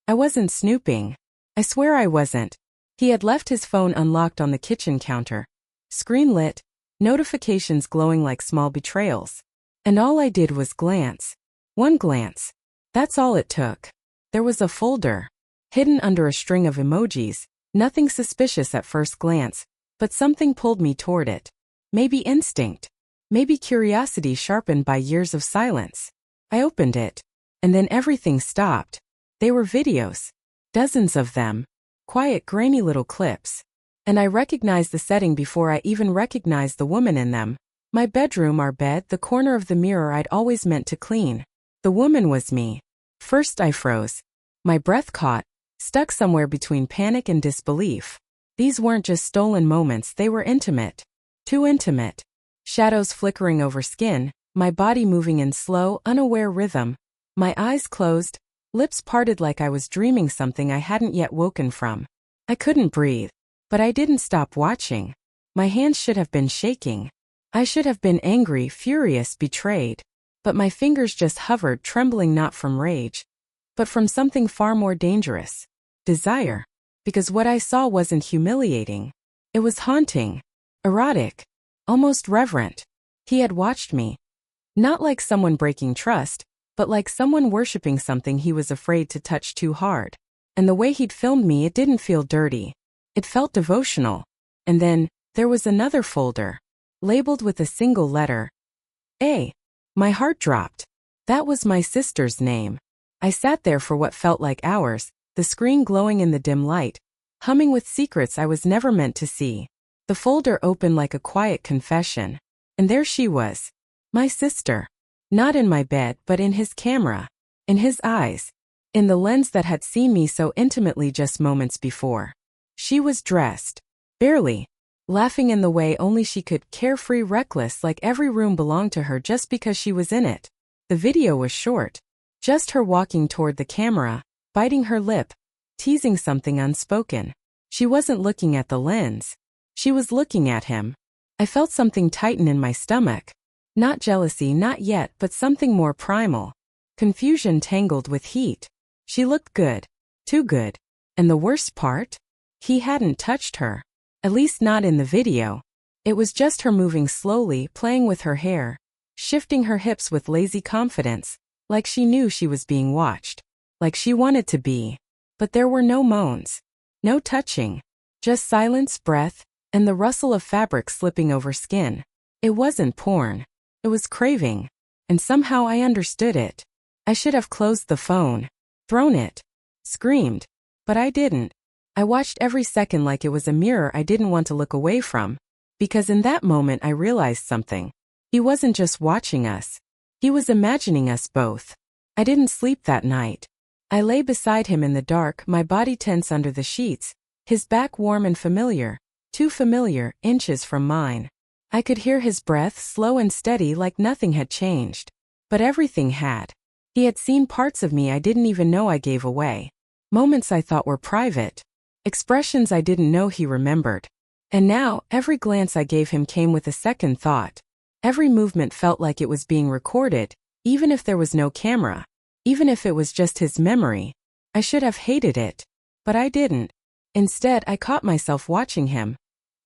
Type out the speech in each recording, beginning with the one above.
I wasn't snooping. I swear I wasn't. He had left his phone unlocked on the kitchen counter. Screen lit, notifications glowing like small betrayals. And all I did was glance. One glance. That's all it took. There was a folder, hidden under a string of emojis, nothing suspicious at first glance, but something pulled me toward it. Maybe instinct. Maybe curiosity sharpened by years of silence. I opened it. And then everything stopped. They were videos. Dozens of them. Quiet, grainy little clips. And I recognized the setting before I even recognized the woman in them. My bedroom, our bed, the corner of the mirror I'd always meant to clean. The woman was me. First I froze. My breath caught, stuck somewhere between panic and disbelief. These weren't just stolen moments, they were intimate. Too intimate. Shadows flickering over skin, my body moving in slow, unaware rhythm. My eyes closed, lips parted like I was dreaming something I hadn't yet woken from. I couldn't breathe. But I didn't stop watching. My hands should have been shaking. I should have been angry, furious, betrayed. But my fingers just hovered, trembling not from rage, but from something far more dangerous. Desire. Because what I saw wasn't humiliating. It was haunting. Erotic. Almost reverent. He had watched me. Not like someone breaking trust, but like someone worshipping something he was afraid to touch too hard. And the way he'd filmed me, it didn't feel dirty. It felt devotional. And then, there was another folder. Labeled with a single letter. A. My heart dropped. That was my sister's name. I sat there for what felt like hours, the screen glowing in the dim light, humming with secrets I was never meant to see. The folder opened like a quiet confession. And there she was. My sister. Not in my bed, but in his camera. In his eyes. In the lens that had seen me so intimately just moments before. She was dressed. Barely. Laughing in the way only she could, carefree, reckless, like every room belonged to her just because she was in it. The video was short. Just her walking toward the camera, biting her lip, teasing something unspoken. She wasn't looking at the lens. She was looking at him. I felt something tighten in my stomach. Not jealousy, not yet, but something more primal. Confusion tangled with heat. She looked good. Too good. And the worst part? He hadn't touched her. At least not in the video. It was just her moving slowly, playing with her hair, shifting her hips with lazy confidence, like she knew she was being watched, like she wanted to be. But there were no moans, no touching, just silence, breath, and the rustle of fabric slipping over skin. It wasn't porn. It was craving. And somehow I understood it. I should have closed the phone, thrown it, screamed, but I didn't. I watched every second like it was a mirror I didn't want to look away from. Because in that moment I realized something. He wasn't just watching us. He was imagining us both. I didn't sleep that night. I lay beside him in the dark, my body tense under the sheets, his back warm and familiar, too familiar, inches from mine. I could hear his breath, slow and steady, like nothing had changed. But everything had. He had seen parts of me I didn't even know I gave away. Moments I thought were private. Expressions I didn't know he remembered. And now, every glance I gave him came with a second thought. Every movement felt like it was being recorded, even if there was no camera. Even if it was just his memory. I should have hated it. But I didn't. Instead, I caught myself watching him.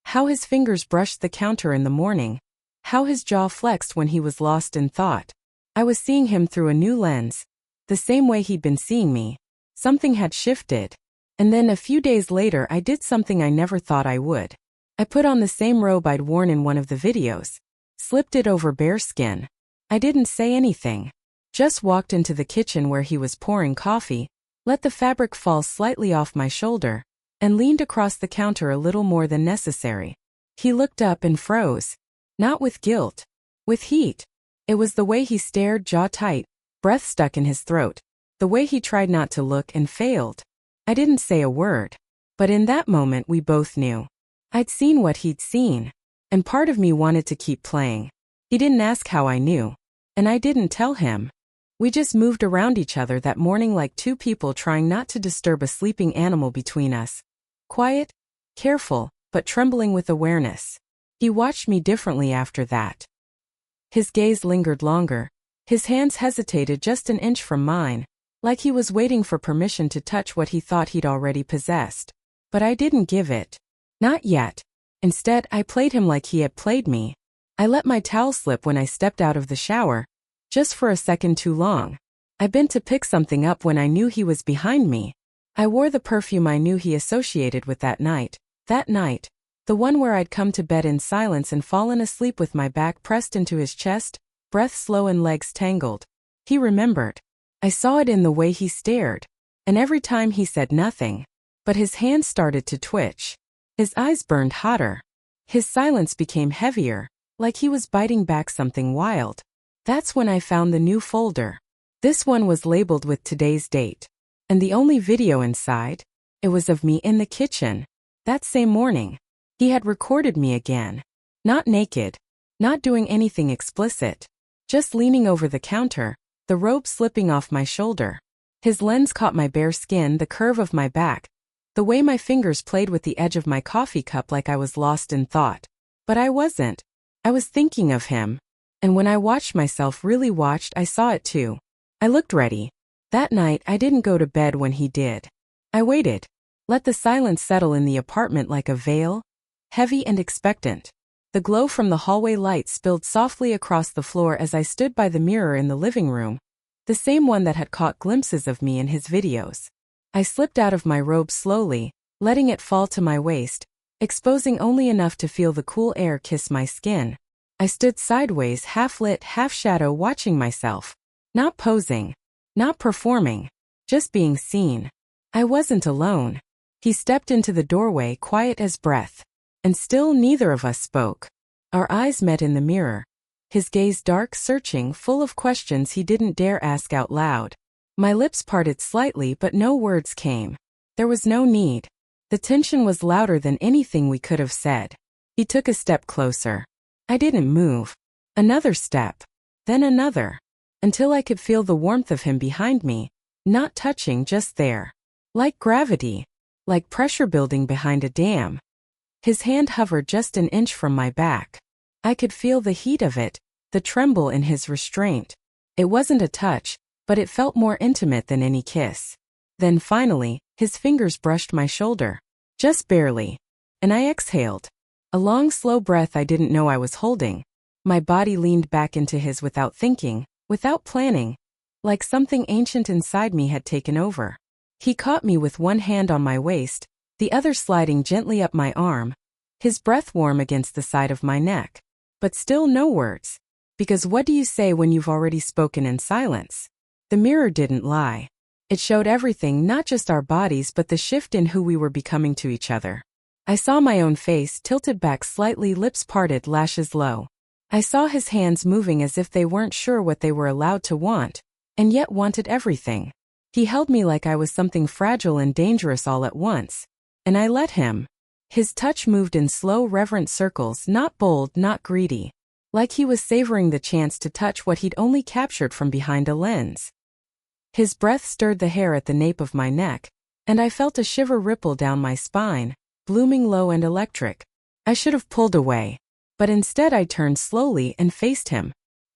How his fingers brushed the counter in the morning. How his jaw flexed when he was lost in thought. I was seeing him through a new lens. The same way he'd been seeing me. Something had shifted. And then a few days later I did something I never thought I would. I put on the same robe I'd worn in one of the videos. Slipped it over bare skin. I didn't say anything. Just walked into the kitchen where he was pouring coffee, let the fabric fall slightly off my shoulder, and leaned across the counter a little more than necessary. He looked up and froze. Not with guilt. With heat. It was the way he stared, jaw tight, breath stuck in his throat. The way he tried not to look and failed. I didn't say a word. But in that moment we both knew. I'd seen what he'd seen. And part of me wanted to keep playing. He didn't ask how I knew. And I didn't tell him. We just moved around each other that morning like two people trying not to disturb a sleeping animal between us. Quiet, careful, but trembling with awareness. He watched me differently after that. His gaze lingered longer. His hands hesitated just an inch from mine. like he was waiting for permission to touch what he thought he'd already possessed. But I didn't give it. Not yet. Instead, I played him like he had played me. I let my towel slip when I stepped out of the shower, just for a second too long. I bent to pick something up when I knew he was behind me. I wore the perfume I knew he associated with that night, the one where I'd come to bed in silence and fallen asleep with my back pressed into his chest, breath slow and legs tangled. He remembered. I saw it in the way he stared, and every time he said nothing. But his hands started to twitch. His eyes burned hotter. His silence became heavier, like he was biting back something wild. That's when I found the new folder. This one was labeled with today's date. And the only video inside? It was of me in the kitchen. That same morning. He had recorded me again. Not naked. Not doing anything explicit. Just leaning over the counter, the robe slipping off my shoulder. His lens caught my bare skin, the curve of my back, the way my fingers played with the edge of my coffee cup like I was lost in thought. But I wasn't. I was thinking of him. And when I watched myself, really watched, I saw it too. I looked ready. That night, I didn't go to bed when he did. I waited. Let the silence settle in the apartment like a veil, heavy and expectant. The glow from the hallway light spilled softly across the floor as I stood by the mirror in the living room, the same one that had caught glimpses of me in his videos. I slipped out of my robe slowly, letting it fall to my waist, exposing only enough to feel the cool air kiss my skin. I stood sideways, half lit, half shadow, watching myself. Not posing. Not performing. Just being seen. I wasn't alone. He stepped into the doorway, quiet as breath. And still neither of us spoke. Our eyes met in the mirror. His gaze dark, searching, full of questions he didn't dare ask out loud. My lips parted slightly, but no words came. There was no need. The tension was louder than anything we could have said. He took a step closer. I didn't move. Another step. Then another. Until I could feel the warmth of him behind me, not touching, just there. Like gravity. Like pressure building behind a dam. His hand hovered just an inch from my back. I could feel the heat of it, the tremble in his restraint. It wasn't a touch, but it felt more intimate than any kiss. Then finally, his fingers brushed my shoulder. Just barely. And I exhaled. A long, slow breath I didn't know I was holding. My body leaned back into his without thinking, without planning. Like something ancient inside me had taken over. He caught me with one hand on my waist, the other sliding gently up my arm, his breath warm against the side of my neck. But still no words. Because what do you say when you've already spoken in silence? The mirror didn't lie. It showed everything, not just our bodies but the shift in who we were becoming to each other. I saw my own face, tilted back slightly, lips parted, lashes low. I saw his hands moving as if they weren't sure what they were allowed to want, and yet wanted everything. He held me like I was something fragile and dangerous all at once. And I let him. His touch moved in slow, reverent circles, not bold, not greedy. Like he was savoring the chance to touch what he'd only captured from behind a lens. His breath stirred the hair at the nape of my neck, and I felt a shiver ripple down my spine, blooming low and electric. I should have pulled away. But instead I turned slowly and faced him.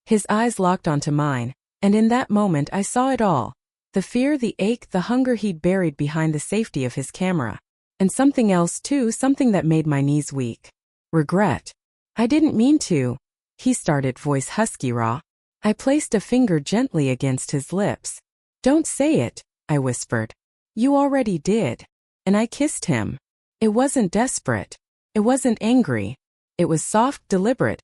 His eyes locked onto mine, and in that moment I saw it all. The fear, the ache, the hunger he'd buried behind the safety of his camera. And something else too, something that made my knees weak. Regret. I didn't mean to. He started, voice husky raw. I placed a finger gently against his lips. Don't say it, I whispered. You already did. And I kissed him. It wasn't desperate. It wasn't angry. It was soft, deliberate.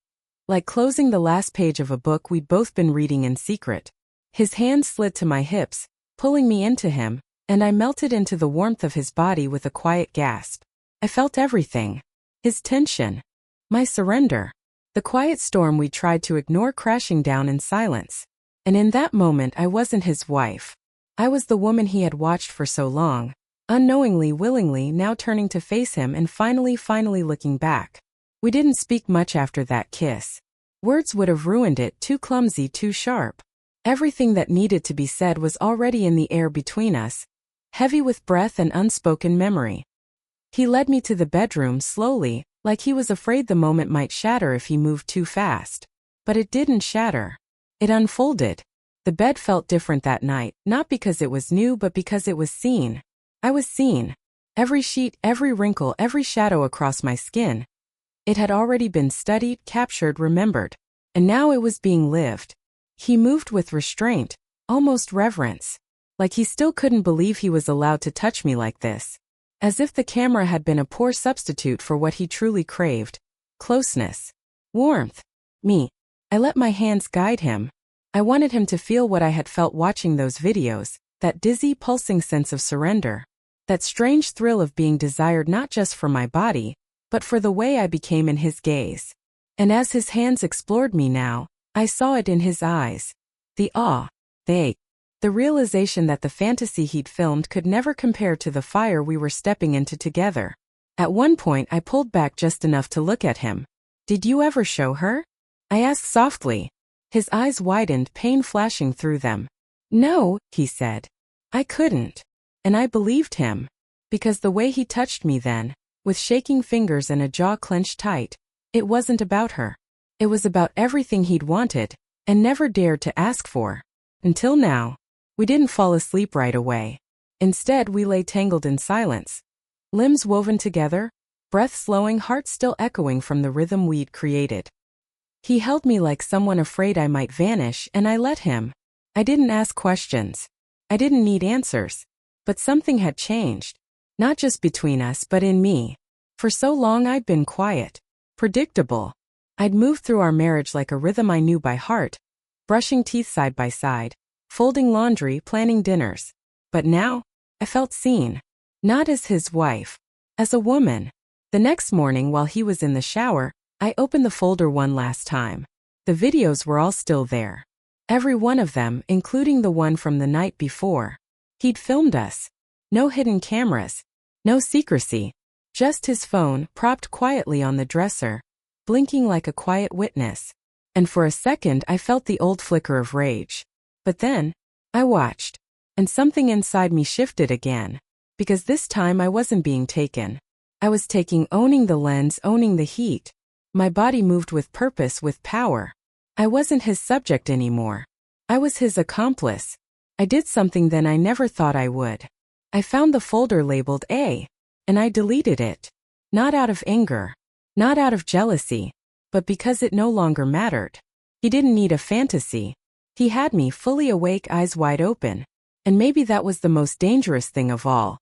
Like closing the last page of a book we'd both been reading in secret. His hand slid to my hips, pulling me into him, and I melted into the warmth of his body with a quiet gasp. I felt everything. His tension. My surrender. The quiet storm we tried to ignore crashing down in silence. And in that moment I wasn't his wife. I was the woman he had watched for so long, unknowingly, willingly, now turning to face him and finally looking back. We didn't speak much after that kiss. Words would have ruined it, too clumsy, too sharp. Everything that needed to be said was already in the air between us, heavy with breath and unspoken memory. He led me to the bedroom slowly, like he was afraid the moment might shatter if he moved too fast. But it didn't shatter. It unfolded. The bed felt different that night, not because it was new but because it was seen. I was seen. Every sheet, every wrinkle, every shadow across my skin. It had already been studied, captured, remembered. And now it was being lived. He moved with restraint, almost reverence. Like he still couldn't believe he was allowed to touch me like this. As if the camera had been a poor substitute for what he truly craved. Closeness. Warmth. Me. I let my hands guide him. I wanted him to feel what I had felt watching those videos, that dizzy, pulsing sense of surrender. That strange thrill of being desired not just for my body, but for the way I became in his gaze. And as his hands explored me now, I saw it in his eyes. The awe, the realization that the fantasy he'd filmed could never compare to the fire we were stepping into together. At one point I pulled back just enough to look at him. "Did you ever show her?" I asked softly. His eyes widened, pain flashing through them. "No," he said. "I couldn't." And I believed him. Because the way he touched me then, with shaking fingers and a jaw clenched tight, it wasn't about her. It was about everything he'd wanted, and never dared to ask for. Until now. We didn't fall asleep right away. Instead, we lay tangled in silence. Limbs woven together, breath slowing, heart still echoing from the rhythm we'd created. He held me like someone afraid I might vanish, and I let him. I didn't ask questions. I didn't need answers. But something had changed. Not just between us, but in me. For so long I'd been quiet. Predictable. I'd moved through our marriage like a rhythm I knew by heart. Brushing teeth side by side. Folding laundry, planning dinners. But now, I felt seen. Not as his wife. As a woman. The next morning while he was in the shower, I opened the folder one last time. The videos were all still there. Every one of them, including the one from the night before. He'd filmed us. No hidden cameras. No secrecy. Just his phone, propped quietly on the dresser, blinking like a quiet witness. And for a second I felt the old flicker of rage. But then, I watched. And something inside me shifted again. Because this time I wasn't being taken. I was owning the lens, owning the heat. My body moved with purpose, with power. I wasn't his subject anymore. I was his accomplice. I did something then I never thought I would. I found the folder labeled A, and I deleted it. Not out of anger. Not out of jealousy. But because it no longer mattered. He didn't need a fantasy. He had me fully awake, eyes wide open. And maybe that was the most dangerous thing of all.